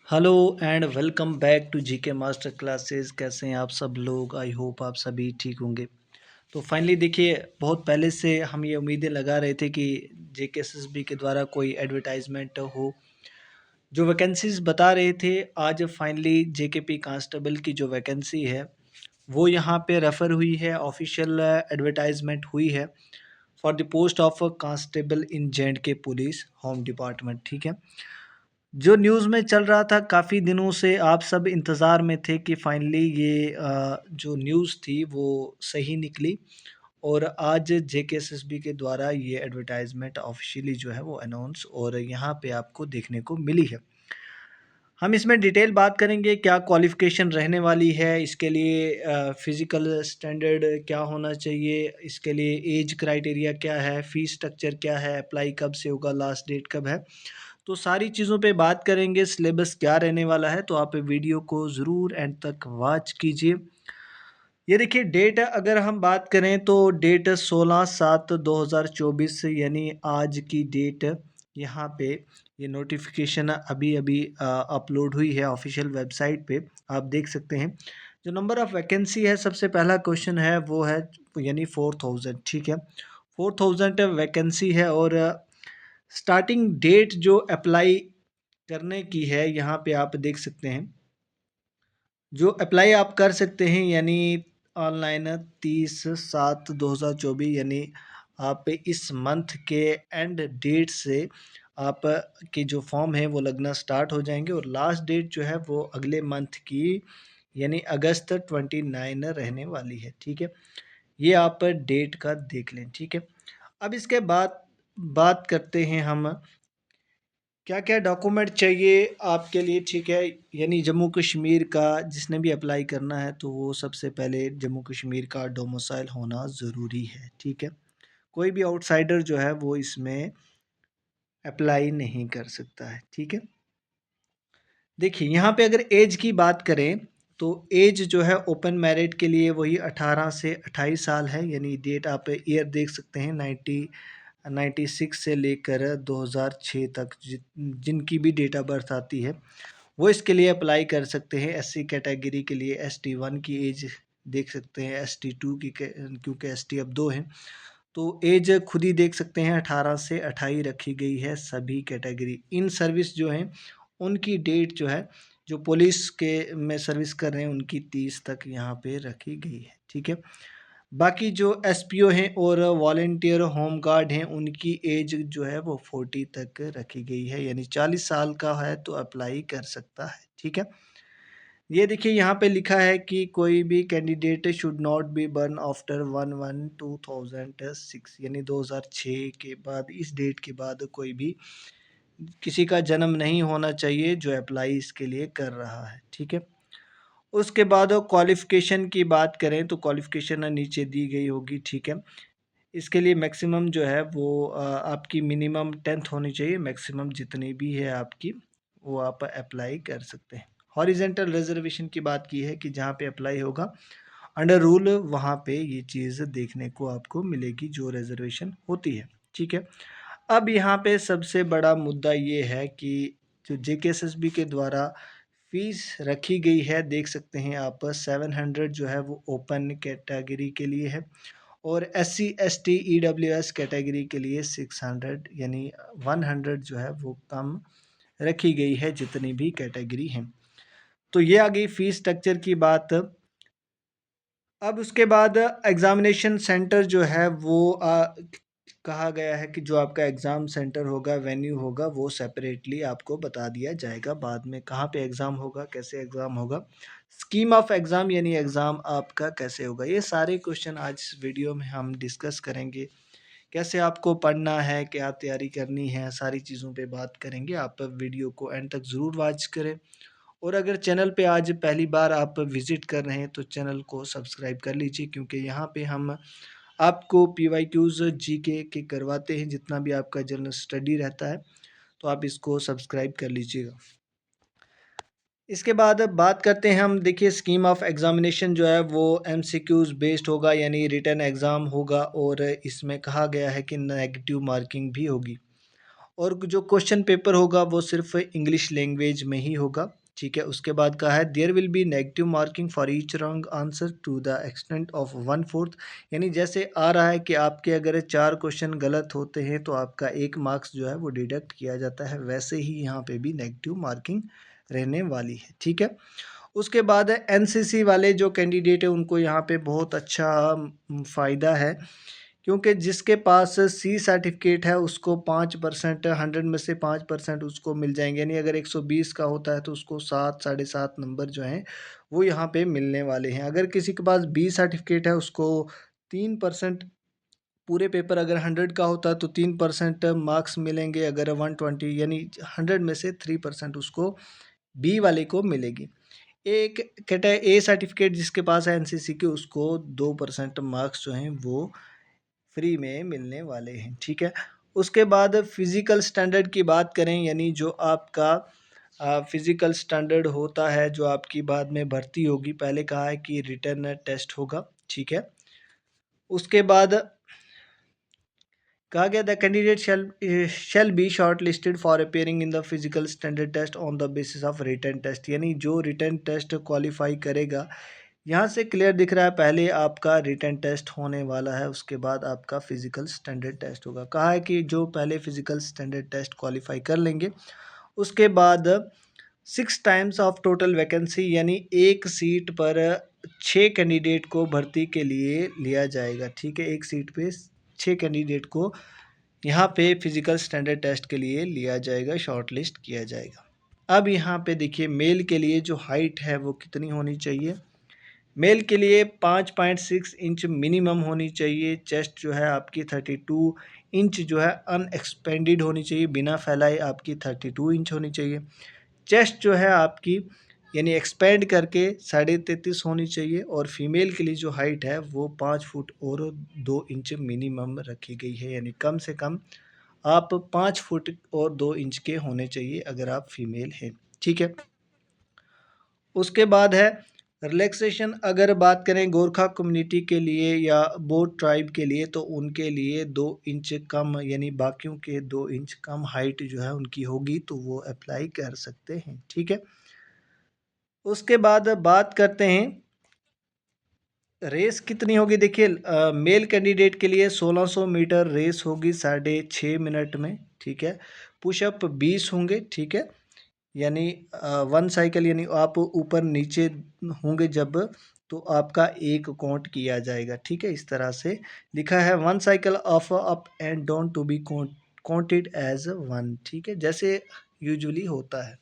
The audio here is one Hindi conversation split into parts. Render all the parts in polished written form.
Hello and welcome back to GK master classes. कैसे हैं आप सब लोग? आई होप आप सभी ठीक होंगे। तो फाइनली देखिए, बहुत पहले से हम ये उम्मीदें लगा रहे थे कि जेकेएसएसबी के द्वारा कोई एडवर्टाइजमेंट हो। जो वैकेंसीज बता रहे थे, आज फाइनली जेकेपी कांस्टेबल की जो वैकेंसी है वो यहाँ पे रेफ़र हुई है, ऑफिशियल एडवर्टाइजमेंट हुई है for the post of constable in J&K police home department. ठीक है, जो न्यूज़ में चल रहा था काफ़ी दिनों से, आप सब इंतज़ार में थे कि फाइनली ये जो न्यूज़ थी वो सही निकली और आज जेकेएसएसबी के द्वारा ये एडवर्टाइजमेंट ऑफिशियली जो है वो अनाउंस और यहाँ पे आपको देखने को मिली है। हम इसमें डिटेल बात करेंगे, क्या क्वालिफ़िकेशन रहने वाली है, इसके लिए फ़िज़िकल स्टैंडर्ड क्या होना चाहिए, इसके लिए एज क्राइटेरिया क्या है, फ़ीस स्ट्रक्चर क्या है, अप्लाई कब से होगा, लास्ट डेट कब है। तो सारी चीज़ों पे बात करेंगे, सिलेबस क्या रहने वाला है, तो आप वीडियो को ज़रूर एंड तक वॉच कीजिए। ये देखिए, डेट अगर हम बात करें तो डेट 16/7/2024 यानी आज की डेट यहाँ पे ये नोटिफिकेशन अभी-अभी अपलोड हुई है ऑफिशियल वेबसाइट पे, आप देख सकते हैं। जो नंबर ऑफ़ वैकेंसी है, सबसे पहला क्वेश्चन है वो है यानी 4000। ठीक है, 4000 वैकेंसी है और स्टार्टिंग डेट जो अप्लाई करने की है यहाँ पे आप देख सकते हैं। जो अप्लाई आप कर सकते हैं यानी ऑनलाइन 30/7/2024 यानी आप इस मंथ के एंड डेट से आप के जो फॉर्म है वो लगना स्टार्ट हो जाएंगे और लास्ट डेट जो है वो अगले मंथ की यानी अगस्त 29 रहने वाली है। ठीक है, ये आप डेट का देख लें। ठीक है, अब इसके बाद बात करते हैं हम क्या क्या डॉक्यूमेंट चाहिए आपके लिए। ठीक है, यानी जम्मू कश्मीर का जिसने भी अप्लाई करना है तो वो सबसे पहले जम्मू कश्मीर का डोमिसाइल होना ज़रूरी है। ठीक है, कोई भी आउटसाइडर जो है वो इसमें अप्लाई नहीं कर सकता है। ठीक है, देखिए यहाँ पे अगर एज की बात करें तो एज जो है ओपन मैरिट के लिए वही 18 से 28 साल है, यानी डेट आप ईयर देख सकते हैं 96 से लेकर 2006 तक जिनकी भी डेट ऑफ बर्थ आती है वो इसके लिए अप्लाई कर सकते हैं। एससी कैटेगरी के लिए ST1 की एज देख सकते हैं, ST2 की क्योंकि ST अब दो हैं तो एज खुद ही देख सकते हैं 18 से 28 रखी गई है सभी कैटेगरी। इन सर्विस जो हैं उनकी डेट जो है, जो पुलिस के में सर्विस कर रहे हैं उनकी 30 तक यहाँ पे रखी गई है। ठीक है, बाकी जो एसपीओ हैं और वॉलंटियर होम गार्ड हैं उनकी एज जो है वो 40 तक रखी गई है, यानी 40 साल का है तो अप्लाई कर सकता है। ठीक है, ये देखिए यहाँ पे लिखा है कि कोई भी candidate should not be burn after 1/1/2006 यानी 2006 के बाद, इस डेट के बाद कोई भी किसी का जन्म नहीं होना चाहिए जो अप्लाई इसके लिए कर रहा है। ठीक है, उसके बाद क्वालिफ़िकेशन की बात करें तो क्वालिफ़िकेशन नीचे दी गई होगी। ठीक है, इसके लिए मैक्सिमम जो है वो आपकी मिनिमम 10th होनी चाहिए, मैक्सिमम जितनी भी है आपकी वो आप अप्लाई कर सकते हैं। हॉरिजेंटल रिजर्वेशन की बात की है कि जहाँ पे अप्लाई होगा अंडर रूल वहाँ पे ये चीज़ देखने को आपको मिलेगी जो रिजर्वेशन होती है। ठीक है, अब यहाँ पे सबसे बड़ा मुद्दा ये है कि जो जेकेएसएसबी के द्वारा फीस रखी गई है, देख सकते हैं आप 700 जो है वो ओपन कैटेगरी के लिए है और SC ST EWS कैटेगरी के लिए 600 यानी 100 जो है वो कम रखी गई है जितनी भी कैटेगरी हैं। तो ये आ गई फीस स्ट्रक्चर की बात। अब उसके बाद एग्ज़ामिनेशन सेंटर जो है वो कहा गया है कि जो आपका एग्ज़ाम सेंटर होगा, वेन्यू होगा, वो सेपरेटली आपको बता दिया जाएगा बाद में, कहाँ पे एग्ज़ाम होगा, कैसे एग्ज़ाम होगा, स्कीम ऑफ एग्ज़ाम यानी एग्ज़ाम आपका कैसे होगा। ये सारे क्वेश्चन आज इस वीडियो में हम डिस्कस करेंगे। कैसे आपको पढ़ना है, क्या तैयारी करनी है, सारी चीज़ों पे बात करेंगे। आप वीडियो को एंड तक ज़रूर वॉच करें और अगर चैनल पे आज पहली बार आप विज़िट कर रहे हैं तो चैनल को सब्सक्राइब कर लीजिए, क्योंकि यहाँ पे हम आपको PYQs जीके के करवाते हैं, जितना भी आपका जनरल स्टडी रहता है तो आप इसको सब्सक्राइब कर लीजिएगा। इसके बाद बात करते हैं हम, देखिए स्कीम ऑफ एग्ज़ामिनेशन जो है वो MCQs बेस्ड होगा यानी रिटन एग्ज़ाम होगा और इसमें कहा गया है कि नेगेटिव मार्किंग भी होगी और जो क्वेश्चन पेपर होगा वो सिर्फ इंग्लिश लैंग्वेज में ही होगा, ठीक है। उसके बाद कहा है there will be negative marking for each wrong answer to the extent of 1/4, यानी जैसे आ रहा है कि आपके अगर 4 क्वेश्चन गलत होते हैं तो आपका 1 मार्क्स जो है वो डिडक्ट किया जाता है, वैसे ही यहाँ पे भी नेगेटिव मार्किंग रहने वाली है, ठीक है। उसके बाद एनसीसी वाले जो कैंडिडेट है उनको यहाँ पे बहुत अच्छा फ़ायदा है, क्योंकि जिसके पास सी सर्टिफिकेट है उसको 5%, 100 में से 5% उसको मिल जाएंगे, यानी अगर 120 का होता है तो उसको 7, 7.5 नंबर जो हैं वो यहाँ पे मिलने वाले हैं। अगर किसी के पास बी सर्टिफिकेट है उसको 3%, पूरे पेपर अगर 100 का होता है तो 3% मार्क्स मिलेंगे, अगर 120 यानी 100 में से 3% उसको बी वाले को मिलेगी। एक कहता है ए सर्टिफिकेट जिसके पास है एनसीसी के उसको 2% मार्क्स जो हैं वो फ्री में मिलने वाले हैं, ठीक है। उसके बाद फिज़िकल स्टैंडर्ड की बात करें, यानी जो आपका फिज़िकल स्टैंडर्ड होता है जो आपकी बाद में भर्ती होगी, पहले कहा है कि रिटन टेस्ट होगा, ठीक है। उसके बाद कहा गया the candidate shall be short listed for appearing in the physical standard test on the basis of written test, यानी जो रिटन टेस्ट क्वालिफाई करेगा, यहाँ से क्लियर दिख रहा है पहले आपका रिटन टेस्ट होने वाला है, उसके बाद आपका फिजिकल स्टैंडर्ड टेस्ट होगा। कहा है कि जो पहले फिजिकल स्टैंडर्ड टेस्ट क्वालिफाई कर लेंगे उसके बाद 6 टाइम्स ऑफ टोटल वैकेंसी, यानी एक सीट पर 6 कैंडिडेट को भर्ती के लिए लिया जाएगा, ठीक है। एक सीट पे 6 कैंडिडेट को यहाँ पे फिजिकल स्टैंडर्ड टेस्ट के लिए लिया जाएगा, शॉर्ट लिस्ट किया जाएगा। अब यहाँ पे देखिए मेल के लिए जो हाइट है वो कितनी होनी चाहिए। मेल के लिए 5.6 इंच मिनिमम होनी चाहिए। चेस्ट जो है आपकी 32 इंच जो है अनएक्सपेंडेड होनी चाहिए, बिना फैलाए आपकी 32 इंच होनी चाहिए। चेस्ट जो है आपकी यानी एक्सपेंड करके 33.5 होनी चाहिए। और फीमेल के लिए जो हाइट है वो 5 फुट और 2 इंच मिनिमम रखी गई है, यानी कम से कम आप 5 फुट और 2 इंच के होने चाहिए अगर आप फीमेल हैं, ठीक है। उसके बाद है रिलैक्सेशन, अगर बात करें गोरखा कम्युनिटी के लिए या बोट ट्राइब के लिए तो उनके लिए 2 इंच कम, यानी बाकियों के 2 इंच कम हाइट जो है उनकी होगी तो वो अप्लाई कर सकते हैं, ठीक है। उसके बाद बात करते हैं रेस कितनी होगी। देखिए मेल कैंडिडेट के लिए 1600 मीटर रेस होगी 6.5 मिनट में, ठीक है। पुशअप 20 होंगे, ठीक है, यानी 1 साइकिल, यानी आप ऊपर नीचे होंगे जब तो आपका एक काउंट किया जाएगा, ठीक है। इस तरह से लिखा है 1 cycle of up and down to be counted as 1, ठीक है, जैसे यूजुअली होता है।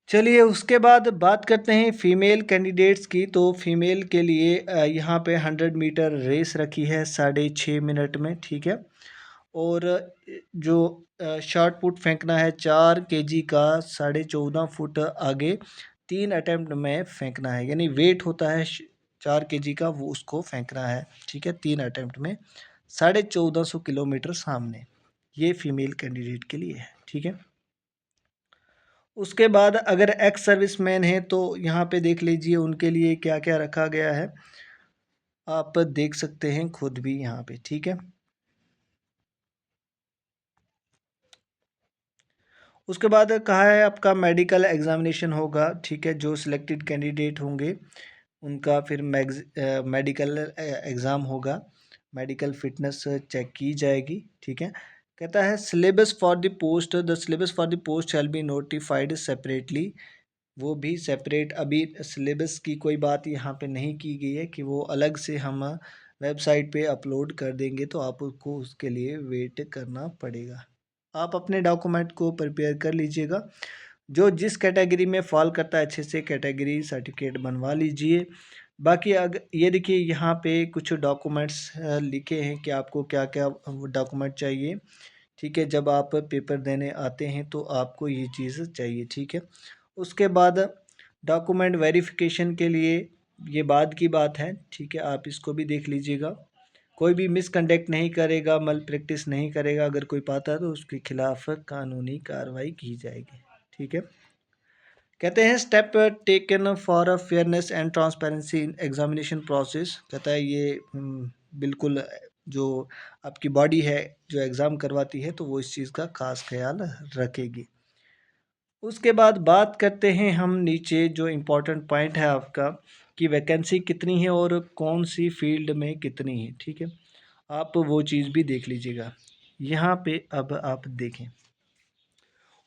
चलिए उसके बाद बात करते हैं फीमेल कैंडिडेट्स की। तो फीमेल के लिए यहाँ पे 100 मीटर रेस रखी है 6.5 मिनट में, ठीक है। और जो शॉट पुट फेंकना है 4 केजी का 14.5 फुट आगे 3 अटेम्प्ट में फेंकना है, यानी वेट होता है 4 केजी का, वो उसको फेंकना है, ठीक है, 3 अटेम्प्ट में 1450 किलोमीटर सामने। ये फीमेल कैंडिडेट के लिए है, ठीक है। उसके बाद अगर एक्स सर्विसमैन है तो यहाँ पे देख लीजिए उनके लिए क्या क्या रखा गया है, आप देख सकते हैं खुद भी यहाँ पे, ठीक है। उसके बाद कहा है आपका मेडिकल एग्जामिनेशन होगा, ठीक है, जो सिलेक्टेड कैंडिडेट होंगे उनका फिर मेडिकल एग्ज़ाम होगा, मेडिकल फिटनेस चेक की जाएगी, ठीक है। कहता है syllabus for the post, the syllabus for the post shall be notified separately, वो भी सेपरेट, अभी सिलेबस की कोई बात यहाँ पे नहीं की गई है कि वो अलग से हम वेबसाइट पे अपलोड कर देंगे, तो आपको उसके लिए वेट करना पड़ेगा। आप अपने डॉक्यूमेंट को प्रिपेयर कर लीजिएगा, जो जिस कैटेगरी में फॉल करता है अच्छे से कैटेगरी सर्टिफिकेट बनवा लीजिए। बाकी अगर ये देखिए यहाँ पे कुछ डॉक्यूमेंट्स लिखे हैं कि आपको क्या क्या डॉक्यूमेंट चाहिए, ठीक है, जब आप पेपर देने आते हैं तो आपको ये चीज़ चाहिए, ठीक है। उसके बाद डॉक्यूमेंट वेरिफिकेशन के लिए ये बाद की बात है, ठीक है, आप इसको भी देख लीजिएगा। कोई भी मिसकंडक्ट नहीं करेगा, मल प्रैक्टिस नहीं करेगा, अगर कोई पाता है तो उसके खिलाफ कानूनी कार्रवाई की जाएगी, ठीक है। कहते हैं step taken for fairness and transparency in examination process, कहता है ये बिल्कुल जो आपकी बॉडी है जो एग्ज़ाम करवाती है, तो वो इस चीज़ का ख़ास ख़्याल रखेगी। उसके बाद बात करते हैं हम नीचे जो इम्पोर्टेंट पॉइंट है आपका, कि वैकेंसी कितनी है और कौन सी फील्ड में कितनी है, ठीक है। आप वो चीज़ भी देख लीजिएगा। यहाँ पे अब आप देखें,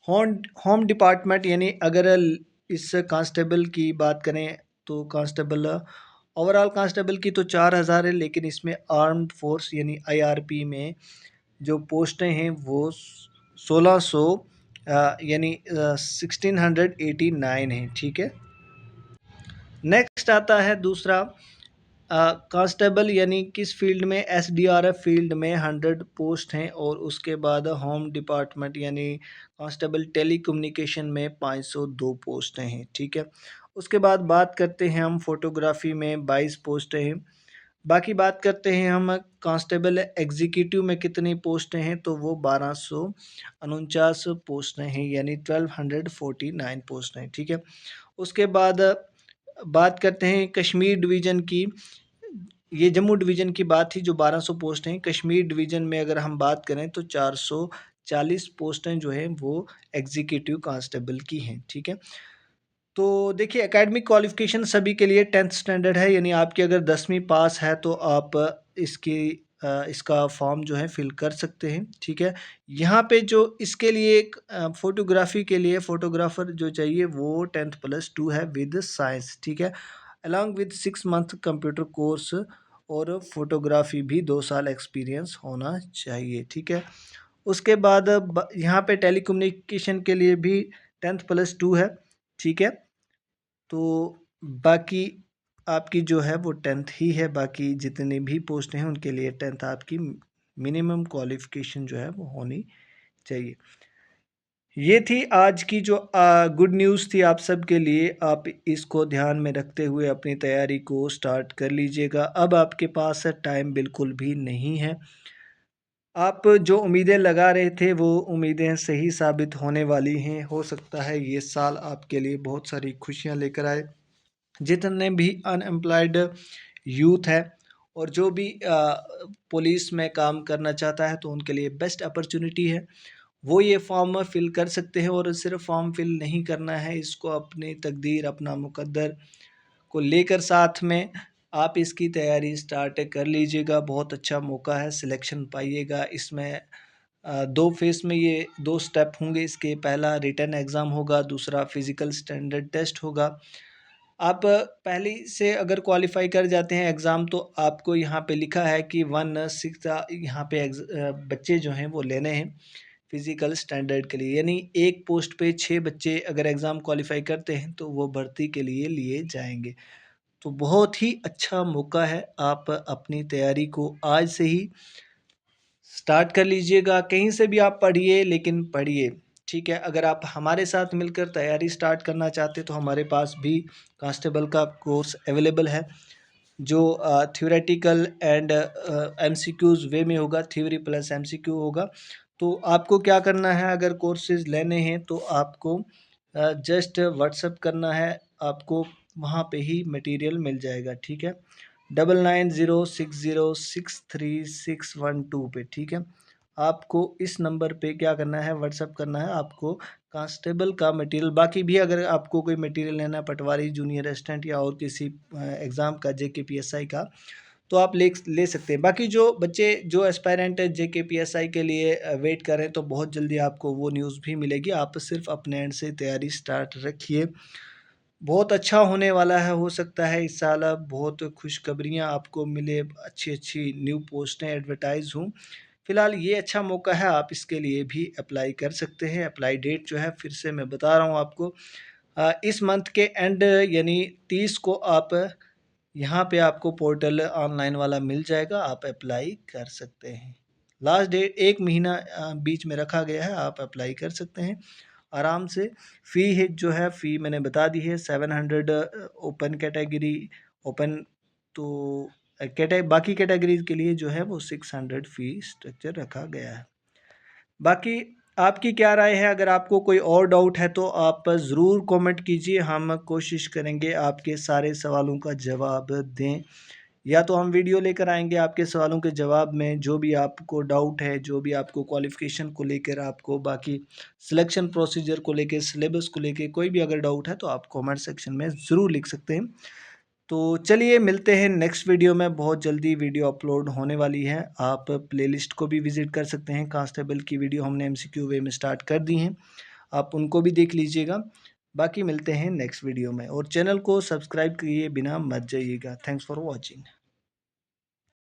होम होम डिपार्टमेंट, यानी अगर इस कांस्टेबल की बात करें तो कांस्टेबल, ओवरऑल कांस्टेबल की तो 4000 है, लेकिन इसमें आर्म्ड फोर्स यानी आईआरपी में जो पोस्टें हैं वो 1600 यानी 1689 है, ठीक है। नेक्स्ट आता है दूसरा कांस्टेबल, यानी किस फील्ड में, एसडीआरएफ फील्ड में 100 पोस्ट हैं, और उसके बाद होम डिपार्टमेंट यानी कांस्टेबल टेलीकम्युनिकेशन में 502 पोस्टें हैं, ठीक है। उसके बाद बात करते हैं हम फोटोग्राफी में 22 पोस्टें हैं। बाकी बात करते हैं हम कांस्टेबल एग्जीक्यूटिव में कितनी पोस्टें हैं, तो वो 1249 पोस्टें हैं, यानी 1249 पोस्टें हैं, ठीक है। उसके बाद बात करते हैं कश्मीर डिवीज़न की। ये जम्मू डिवीज़न की बात थी जो 1200 पोस्ट हैं। कश्मीर डिवीज़न में अगर हम बात करें तो 440 पोस्टें जो हैं वो एग्जीक्यूटिव कांस्टेबल की हैं, ठीक है। तो देखिए, एकेडमिक क्वालिफ़िकेशन सभी के लिए 10th स्टैंडर्ड है, यानी आपकी अगर 10वीं पास है तो आप इसका फॉर्म जो है फिल कर सकते हैं, ठीक है। यहाँ पे जो इसके लिए एक फ़ोटोग्राफ़ी के लिए फ़ोटोग्राफ़र जो चाहिए वो 10th+2 है विद साइंस, ठीक है। Along with 6 month computer course, और फ़ोटोग्राफ़ी भी 2 साल एक्सपीरियंस होना चाहिए, ठीक है। उसके बाद यहाँ पे टेलीकम्युनिकेशन के लिए भी 10th+2 है, ठीक है। तो बाकी आपकी जो है वो 10th ही है, बाकी जितनी भी पोस्ट हैं उनके लिए 10th आपकी मिनिमम क्वालिफ़िकेशन जो है वो होनी चाहिए। ये थी आज की जो गुड न्यूज़ थी आप सब के लिए। आप इसको ध्यान में रखते हुए अपनी तैयारी को स्टार्ट कर लीजिएगा। अब आपके पास टाइम बिल्कुल भी नहीं है। आप जो उम्मीदें लगा रहे थे वो उम्मीदें सही साबित होने वाली हैं। हो सकता है ये साल आपके लिए बहुत सारी खुशियाँ लेकर आए। जितने भी अनएम्प्लॉयड यूथ है और जो भी पुलिस में काम करना चाहता है, तो उनके लिए बेस्ट अपॉर्चुनिटी है। वो ये फॉर्म फिल कर सकते हैं, और सिर्फ फॉर्म फिल नहीं करना है, इसको अपनी तकदीर, अपना मुकद्दर को लेकर साथ में आप इसकी तैयारी स्टार्ट कर लीजिएगा। बहुत अच्छा मौका है, सिलेक्शन पाइएगा। इसमें 2 फेज़ में ये 2 स्टेप होंगे इसके। पहला रिटन एग्ज़ाम होगा, दूसरा फिज़िकल स्टैंडर्ड टेस्ट होगा। आप पहले से अगर क्वालिफ़ाई कर जाते हैं एग्ज़ाम, तो आपको यहाँ पे लिखा है कि 1/6 यहाँ पे बच्चे जो हैं वो लेने हैं फिज़िकल स्टैंडर्ड के लिए, यानी एक पोस्ट पे 6 बच्चे अगर एग्ज़ाम क्वालिफ़ाई करते हैं तो वो भर्ती के लिए लिए जाएँगे। तो बहुत ही अच्छा मौका है, आप अपनी तैयारी को आज से ही स्टार्ट कर लीजिएगा। कहीं से भी आप पढ़िए, लेकिन पढ़िए, ठीक है। अगर आप हमारे साथ मिलकर तैयारी स्टार्ट करना चाहते हैं तो हमारे पास भी कांस्टेबल का कोर्स अवेलेबल है, जो थ्योरेटिकल एंड एमसीक्यूज़ वे में होगा, थ्योरी प्लस एमसीक्यू होगा। तो आपको क्या करना है, अगर कोर्सेज़ लेने हैं तो आपको जस्ट व्हाट्सएप करना है, आपको वहाँ पे ही मटेरियल मिल जाएगा, ठीक है। 9906063612 पे, ठीक है। आपको इस नंबर पे क्या करना है, व्हाट्सएप करना है आपको कांस्टेबल का मटेरियल। बाकी भी अगर आपको कोई मटेरियल लेना है, पटवारी, जूनियर असिस्टेंट या और किसी एग्ज़ाम का, जेकेपीएसआई का, तो आप ले सकते हैं। बाकी जो बच्चे जो एस्पायरेंट है जेकेपीएसआई के लिए वेट कर रहे हैं, तो बहुत जल्दी आपको वो न्यूज़ भी मिलेगी। आप सिर्फ अपने एंड से तैयारी स्टार्ट रखिए, बहुत अच्छा होने वाला है। हो सकता है इस साल अब बहुत खुशखबरियाँ आपको मिले, अच्छी-अच्छी न्यू पोस्टें एडवर्टाइज़ हों। फ़िलहाल ये अच्छा मौका है, आप इसके लिए भी अप्लाई कर सकते हैं। अप्लाई डेट जो है फिर से मैं बता रहा हूँ आपको, इस मंथ के एंड यानी 30 को आप यहाँ पे आपको पोर्टल ऑनलाइन वाला मिल जाएगा, आप अप्लाई कर सकते हैं। लास्ट डेट 1 महीना बीच में रखा गया है, आप अप्लाई कर सकते हैं आराम से। फ़ी है जो है, फ़ी मैंने बता दी है 700 ओपन कैटेगरी, ओपन तो बाकी कैटेगरीज़ के लिए जो है वो 600 फ़ी स्ट्रक्चर रखा गया है। बाकी आपकी क्या राय है? अगर आपको कोई और डाउट है तो आप ज़रूर कमेंट कीजिए, हम कोशिश करेंगे आपके सारे सवालों का जवाब दें। या तो हम वीडियो लेकर आएंगे आपके सवालों के जवाब में, जो भी आपको डाउट है, जो भी आपको क्वालिफ़िकेशन को लेकर, आपको बाकी सिलेक्शन प्रोसीजर को लेके, सिलेबस को लेके कोई भी अगर डाउट है तो आप कमेंट सेक्शन में ज़रूर लिख सकते हैं। तो चलिए मिलते हैं नेक्स्ट वीडियो में, बहुत जल्दी वीडियो अपलोड होने वाली है। आप प्लेलिस्ट को भी विज़िट कर सकते हैं, कांस्टेबल की वीडियो हमने एमसीक्यू वे में स्टार्ट कर दी हैं, आप उनको भी देख लीजिएगा। बाकी मिलते हैं नेक्स्ट वीडियो में, और चैनल को सब्सक्राइब किए बिना मत जाइएगा। Thanks for watching.